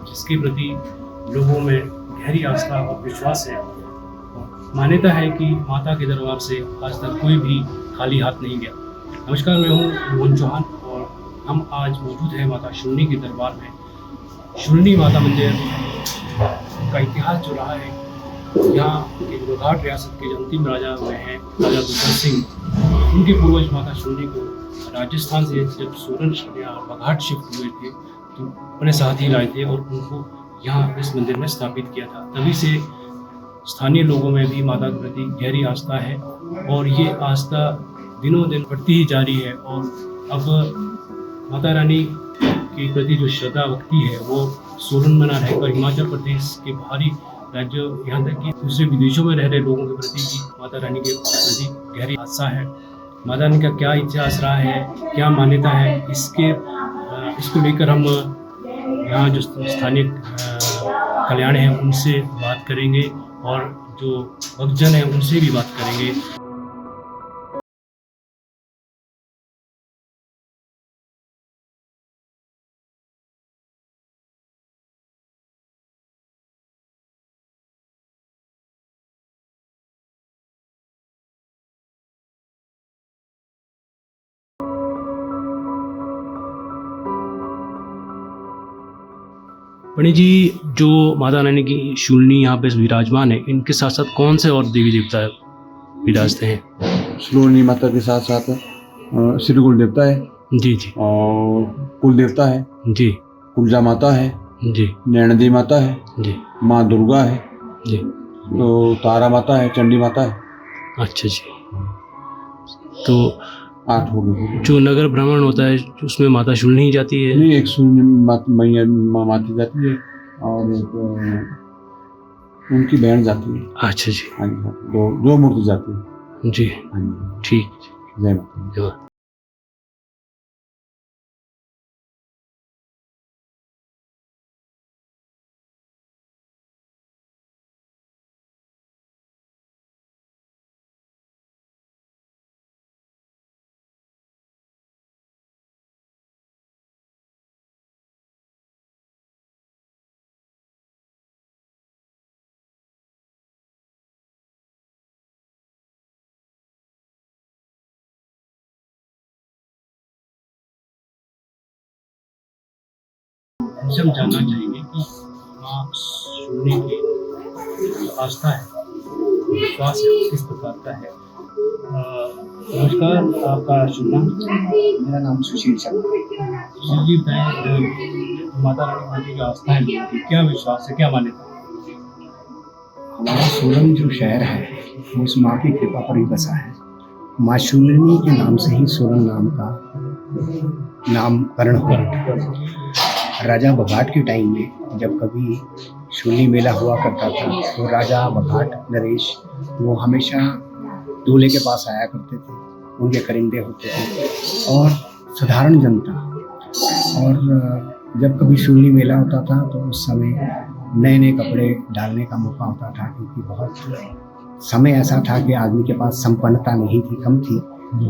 जिसके प्रति लोगों में गहरी आस्था और विश्वास है। मान्यता है कि माता के दरबार से आज तक कोई भी खाली हाथ नहीं गया। नमस्कार, मैं हूँ मोहन चौहान और हम आज मौजूद हैं माता शूलिनी के दरबार में। शूलिनी माता मंदिर का इतिहास जो रहा है, यहाँ के बघाट रियासत के जो अंतिम राजा हुए हैं, राजा दुर्गा सिंह, उनके पूर्वज माता शूलिनी को राजस्थान से जब सोलन या बघाट शिफ्ट हुए थे तो अपने साथ ही लाए थे और उनको यहाँ इस मंदिर में स्थापित किया था। तभी से स्थानीय लोगों में भी माता के प्रति गहरी आस्था है और ये आस्था दिनों दिन बढ़ती ही जा रही है। और अब माता रानी के प्रति जो श्रद्धा भक्ति है वो सोलन में ना रहकर हिमाचल प्रदेश के बाहरी राज्यों, यहाँ तक कि दूसरे विदेशों में रह रहे लोगों के प्रति भी माता रानी के प्रति गहरी आस्था है। माता रानी का क्या इतिहास रहा है, क्या मान्यता है, इसको लेकर हम यहाँ जो स्थानीय कल्याण हैं उनसे बात करेंगे और जो भक्तजन हैं उनसे भी बात करेंगे। पंडित जी, जो माता रानी की शूलिनी यहाँ पे विराजमान है, इनके साथ साथ कौन से और देवी देवता विराजते हैं? शूलिनी माता के साथ साथ श्री कुल देवता है जी जी, और कुल देवता है जी, कुलजा माता है जी, नैनदी माता है जी, माँ दुर्गा है जी, तो तारा माता है, चंडी माता है। अच्छा जी। तो 8 हो गए। जो नगर भ्रमण होता है उसमें माता शूलिनी जाती है? नहीं, एक शूलिनी मैया माती जाती है और एक उनकी बहन जाती है। अच्छा जी। हाँ जी, दो मूर्ति जाती है जी, हाँ जी। ठीक। जय माता। जय माता। हमसे हम जानना चाहेंगे कि माँ शूलिनी की जो आस्था है, विश्वास है, किस प्रकार का है। नमस्कार, आपका शुभ नाम? मेरा नाम सुशील शर्मा। सुशील जी, बताएं माता रानी की जो आस्था है, क्या विश्वास है, क्या मान्यता है? हमारा सोलन जो शहर है वो उस माँ की कृपा पर ही बसा है। माँ शूलिनी के नाम से ही सोलन नाम का नामकरण हुआ। राजा बघाट के टाइम में जब कभी शूलिनी मेला हुआ करता था तो राजा बघाट नरेश वो हमेशा दूल्हे के पास आया करते थे। उनके करिंदे होते थे और साधारण जनता, और जब कभी शूलिनी मेला होता था तो उस समय नए नए कपड़े डालने का मौका होता था, क्योंकि बहुत समय ऐसा था कि आदमी के पास संपन्नता नहीं थी, कम थी,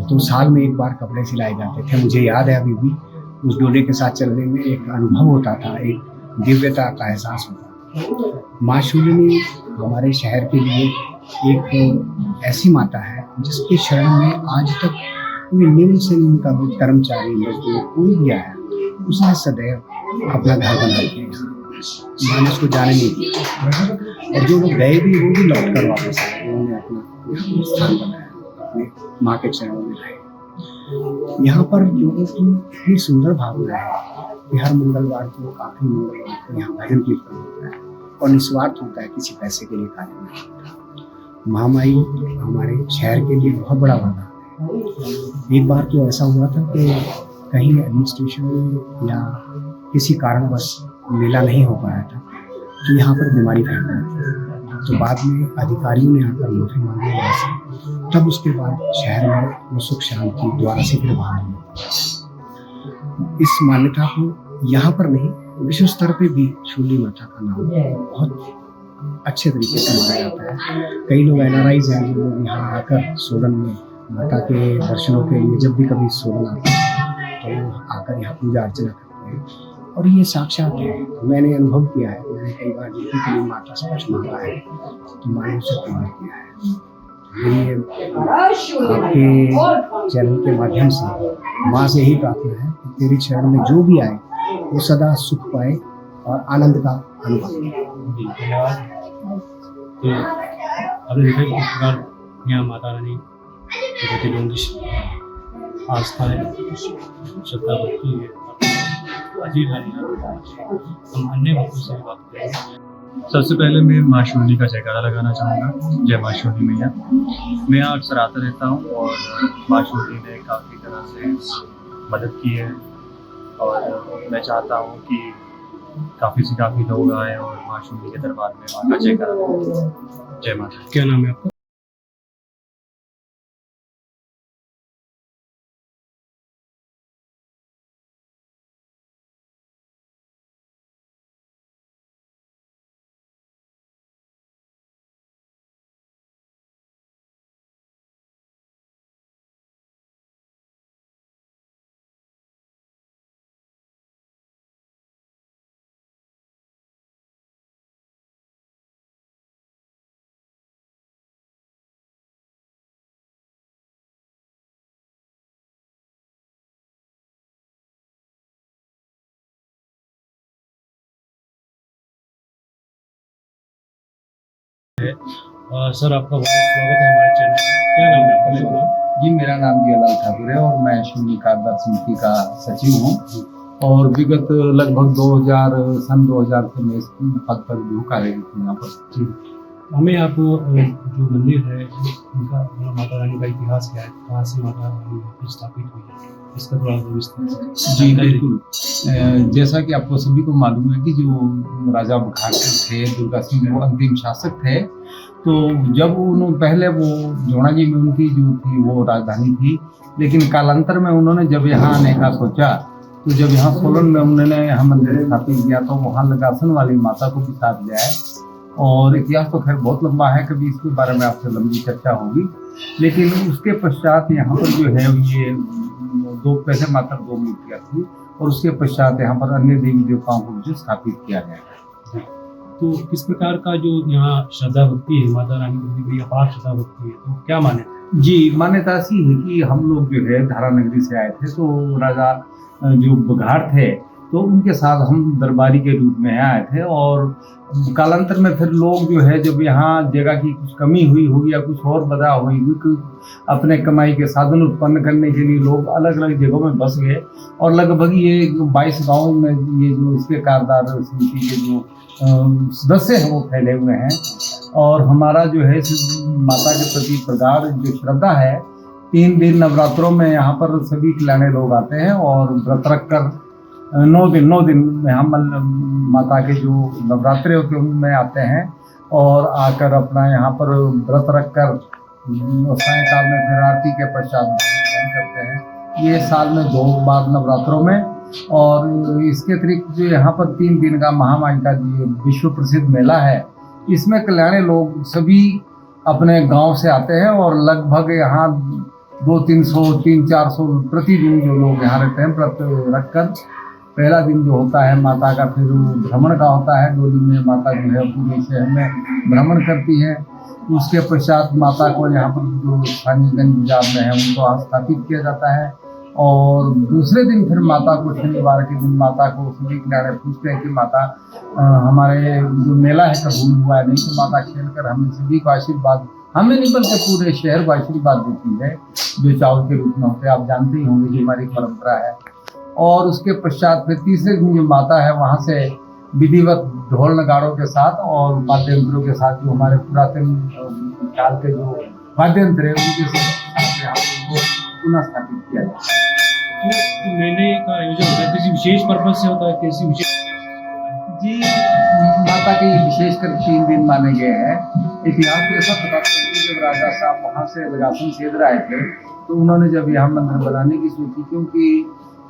तो साल में एक बार कपड़े सिलाए जाते थे। मुझे याद है अभी भी उस डोले के साथ चलने में एक अनुभव होता था, एक दिव्यता का एहसास होता। माँ शूलिनी हमारे शहर के लिए एक ऐसी माता है जिसके शरण में आज तक कोई निम्न से निम्न का भी कर्मचारी मजदूर कोई भी आया उसने सदैव अपना घर बना दिया। माँ ने उसको जाने नहीं दिया और जो लोग गए भी वो भी लौट कर वापस आए। उन्होंने अपना स्थान बनाया, अपने माँ के चरणों में रहे। यहाँ पर लोगों की इतनी सुंदर भावना है कि हर मंगलवार को, आखिरी मंगलवार को यहाँ भजन कीर्तन होता है और निस्वार्थ होता है, किसी पैसे के लिए कार्य नहीं होता। महामाई हमारे शहर के लिए बहुत बड़ा वरदान है। एक बार तो ऐसा हुआ था कि कहीं एडमिनिस्ट्रेशन में या किसी कारणवश मेला नहीं हो पाया था तो यहाँ पर बीमारी फैल गई, तो बाद में अधिकारियों ने आकर माफी मांगी वहाँ से। तब उसके बाद शहर में वो सुख शांति द्वारा से फिर बहाल हुआ। इस मान्यता को यहाँ पर नहीं, विश्व स्तर पे भी शूलिनी माता का नाम बहुत अच्छे तरीके से माना जाता है। कई लोग NRIs हैं जो लोग यहाँ आकर सोलन में माता के दर्शनों के लिए जब भी कभी सोलन आते हैं तो आकर यहाँ पूजा अर्चना करते हैं और ये साक्षात है। मैंने अनुभव किया है, मैंने कई बार बेटी के लिए माता से कुछ मांगा है तो माँ ने उसे पूर्ण किया है। ये आपके चरण के माध्यम से माँ से ही प्रार्थना है कि तेरे चरण में जो भी आए वो सदा सुख पाए और आनंद का अनुभव करे। जी धन्यवाद। तो आपने देखा कि किस प्रकार यहाँ माता रानी के प्रति लोगों की आस्था है, श्रद्धा भक्ति है। अजीब हम अन्य भक्तों से भी बात करेंगे। सबसे पहले मैं माँ शूलिनी का जयकारा लगाना चाहूँगा। जय माँ शूलिनी मैया। मैं यहाँ अक्सर आता रहता हूँ और माँ शूलिनी ने काफ़ी तरह से मदद की है और मैं चाहता हूँ कि काफ़ी से काफ़ी लोग आए और माँ शूलिनी के दरबार में माँ का जयकारा लगाएं। जय माता। क्या नाम है आपका? सर आपका बहुत स्वागत है हमारे चैनल में। क्या नाम है आपका? शुभ नाम? जी, मेरा नाम जियालाल ठाकुर है और मैं शून्य कारदार समिति का सचिव हूँ और विगत लगभग 2000 से मैं इस पद पर भी कार्यरत हूँ यहाँ पर। जी हमें आप जो मंदिर है उनका माता रानी का इतिहास क्या है, कहाँ से माता रानी स्थापित हुई है, इसका थोड़ा विस्तार से जी बिल्कुल। जैसा कि आपको सभी को मालूम है कि जो राजा बघाट थे, दुर्गा सिंह वो अंतिम शासक थे। तो जब उन्होंने पहले वो जोनाजी में उनकी जो थी वो राजधानी थी, लेकिन कालांतर में उन्होंने जब यहाँ आने का सोचा तो जब यहाँ सोलन में उन्होंने यहाँ मंदिर स्थापित किया तो वहाँ लगासन वाली माता को भी साथ ले आए। और इतिहास तो खैर बहुत लंबा है, कभी इसके बारे में आपसे लंबी चर्चा होगी। लेकिन उसके पश्चात यहाँ पर जो है ये पहले मात्र 2 मूर्तियाँ थी और उसके पश्चात यहाँ पर अन्य देवी देवताओं को जो स्थापित किया गया। तो किस प्रकार का जो यहाँ श्रद्धा भक्ति है माता रानी की बड़ी अपार श्रद्धा भक्ति है, तो क्या माने? जी, मान्यता ऐसी है कि हम लोग जो है धारा नगरी से आए थे तो राजा जो बघाट थे तो उनके साथ हम दरबारी के रूप में आए थे और कालांतर में फिर लोग जो है जब यहाँ जगह की कुछ कमी हुई होगी या कुछ और बदा हुई अपने कमाई के साधन उत्पन्न करने के लिए लोग अलग अलग जगहों में बस गए और लगभग ये 22 गाँव में ये जो इसके कारदार समिति के जो सदस्य हैं वो फैले हुए हैं। और हमारा जो है माता के प्रति प्रगाढ़ जो श्रद्धा है, 3 दिन नवरात्रों में यहाँ पर सभी खिलाने लोग आते हैं और व्रत रख कर 9 दिन में हम माता के जो नवरात्रे होते हैं उनमें आते हैं और आकर अपना यहाँ पर व्रत रख कर सायंकाल में फिर आरती के पश्चात करते हैं। ये साल में 2 बार नवरात्रों में। और इसके अतिरिक्त जो यहाँ पर 3 दिन का महामाई का जो विश्व प्रसिद्ध मेला है, इसमें कल्याणी लोग सभी अपने गांव से आते हैं और लगभग यहाँ 200-300-400 प्रतिदिन जो लोग यहाँ रहते हैं व्रत रखकर। पहला दिन जो होता है माता का फिर भ्रमण का होता है, डोली में माता जो है पूरे शहर में भ्रमण करती है। उसके पश्चात माता को यहाँ पर जो स्थानीय गंज में है उनको स्थापित किया जाता है और दूसरे दिन फिर माता को शनिवार के दिन माता को सभी किनारे पूछते हैं कि माता हमारे जो मेला है कबूल हुआ है नहीं, तो माता खेल कर हमें सभी को आशीर्वाद, हमें नहीं बल्कि पूरे शहर को आशीर्वाद देती है जो चावल के रूप में होते हैं। आप जानते ही होंगे कि हमारी परंपरा है। और उसके पश्चात फिर तीसरे दिन जो माता है वहाँ से विधिवत ढोल नगाड़ों के साथ और वाद्य यंत्रों के साथ जो हमारे पुरातन काल के जो वाद्य यंत्र है उनके साथ पुनः स्थापित किया जाता है। मेले का आयोजन होता है किसी विशेष पर्पज से होता है, किसी विशेष? जी, माता के विशेषकर 3 दिन माने गए हैं। इतिहास में ऐसा बताते हैं कि जब राजा साहब वहाँ से लगासन सेदर आए थे तो उन्होंने जब यहाँ मंदिर बनाने की सोची, क्योंकि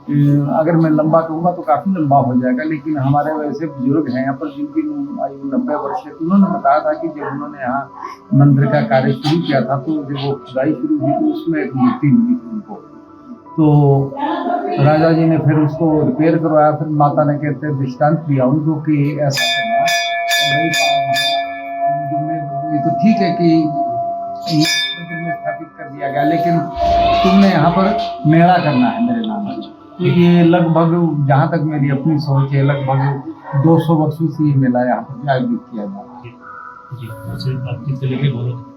अगर मैं लंबा कहूँगा तो काफ़ी लंबा हो जाएगा, लेकिन हमारे वैसे बुजुर्ग हैं यहाँ पर जिनकी आयु 90 वर्ष है, उन्होंने बताया था कि जब उन्होंने यहाँ मंदिर का कार्य शुरू किया था तो जब वो खुदाई शुरू हुई तो उसमें एक मूर्ति मिली थी उनको। तो राजा जी ने फिर उसको रिपेयर करवाया, फिर माता ने कहते दृष्टांत दिया उनको कि ऐसा करना। ये तो ठीक है कि मंदिर में स्थापित कर दिया गया, लेकिन तुमने यहाँ पर मेला करना है मेरे नाम पर। तो ये लगभग, जहाँ तक मेरी अपनी सोच है, लगभग 200 वर्षों से ये मेला यहाँ पर आयोजित किया जा रहा है। जी, आपसे बातचीत करने के लिए बहुत